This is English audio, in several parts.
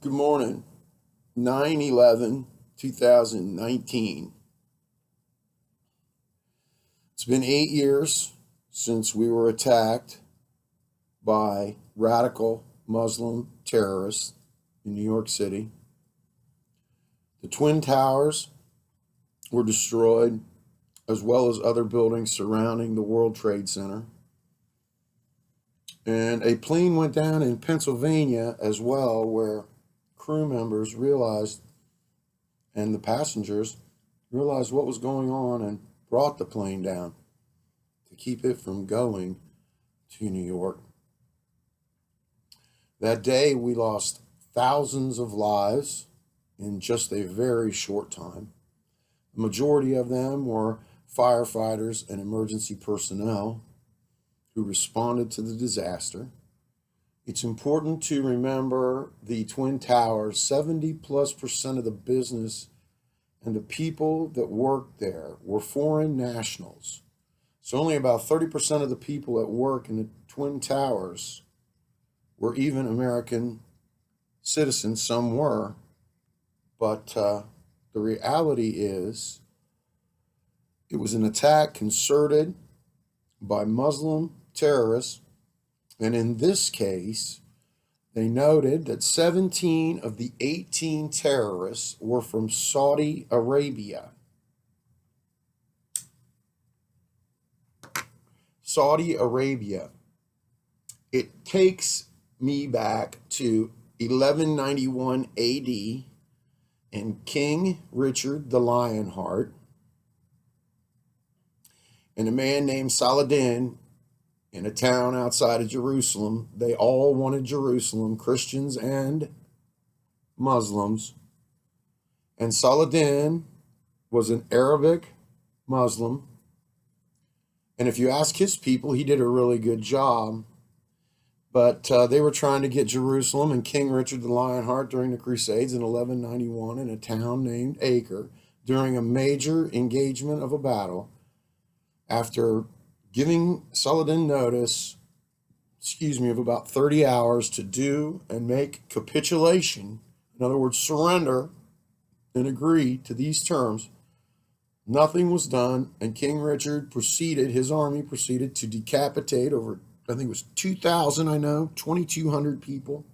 Good morning. 9/11/2019. It's been 8 years since we were attacked by radical Muslim terrorists in New York City. The Twin Towers were destroyed, as well as other buildings surrounding the World Trade Center. And a plane went down in Pennsylvania as well, where crew members realized, and the passengers realized what was going on and brought the plane down to keep it from going to New York. That day, we lost thousands of lives in just a very short time. The majority of them were firefighters and emergency personnel who responded to the disaster. It's important to remember the Twin Towers. 70+% of the business and the people that worked there were foreign nationals. So only about 30% of the people at work in the Twin Towers were even American citizens. Some were, but the reality is it was an attack concerted by Muslim terrorists. And in this case, they noted that 17 of the 18 terrorists were from Saudi Arabia. Saudi Arabia. It takes me back to 1191 AD and King Richard the Lionheart and a man named Saladin in a town outside of Jerusalem. They all wanted Jerusalem, Christians and Muslims. And Saladin was an Arabic Muslim. And if you ask his people, he did a really good job. But they were trying to get Jerusalem, and King Richard the Lionheart during the Crusades in 1191 in a town named Acre, during a major engagement of a battle, after giving Saladin notice, of about 30 hours to do and make capitulation, in other words, surrender and agree to these terms, nothing was done, and King Richard his army proceeded to decapitate over, I think it was 2,200 people.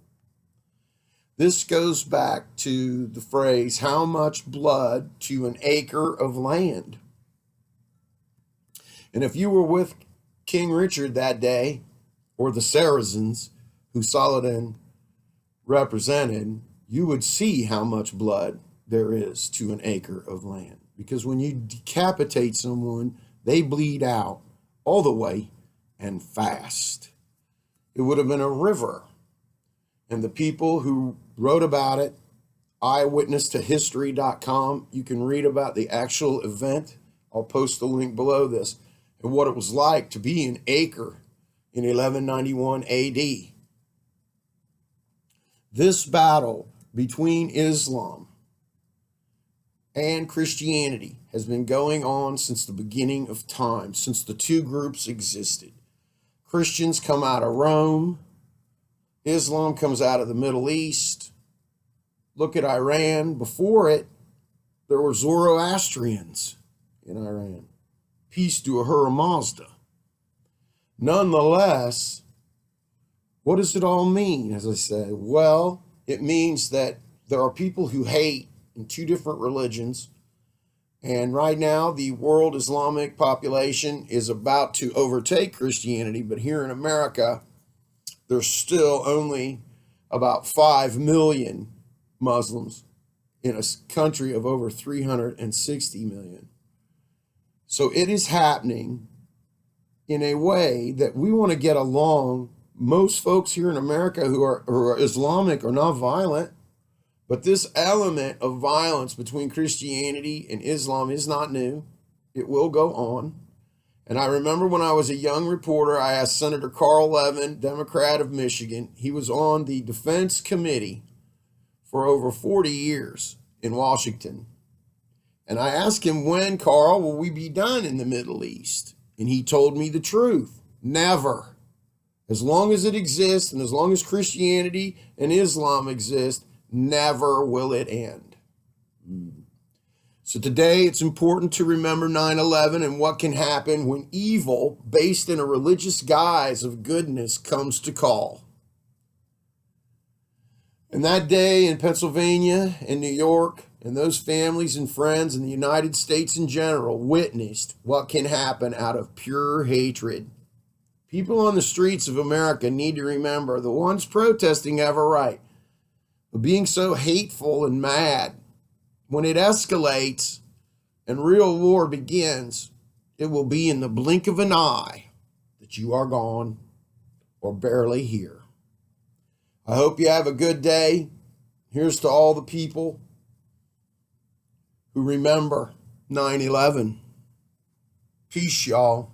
This goes back to the phrase, how much blood to an acre of land? And if you were with King Richard that day, or the Saracens who Saladin represented, you would see how much blood there is to an acre of land. Because when you decapitate someone, they bleed out all the way and fast. It would have been a river. And the people who wrote about it, eyewitnesstohistory.com, you can read about the actual event. I'll post the link below this. And what it was like to be in Acre in 1191 AD. This battle between Islam and Christianity has been going on since the beginning of time, since the two groups existed. Christians come out of Rome. Islam comes out of the Middle East. Look at Iran. Before it, there were Zoroastrians in Iran. Peace to Ahura Mazda. Nonetheless, what does it all mean, as I say? Well, it means that there are people who hate in two different religions, and right now the world Islamic population is about to overtake Christianity, but here in America, there's still only about 5 million Muslims in a country of over 360 million. So it is happening in a way that we want to get along. Most folks here in America who are Islamic are not violent, but this element of violence between Christianity and Islam is not new. It will go on. And I remember when I was a young reporter, I asked Senator Carl Levin, Democrat of Michigan. He was on the Defense Committee for over 40 years in Washington. And I asked him, when, Carl, will we be done in the Middle East? And he told me the truth. Never. As long as it exists, and as long as Christianity and Islam exist, Never will it end. So today it's important to remember 9/11 and what can happen when evil, based in a religious guise of goodness, comes to call. And that day in Pennsylvania and New York, and those families and friends in the United States in general witnessed what can happen out of pure hatred. People on the streets of America need to remember the ones protesting have a right. But being so hateful and mad, when it escalates and real war begins, it will be in the blink of an eye that you are gone or barely here. I hope you have a good day. Here's to all the people who remember 9/11. Peace, y'all.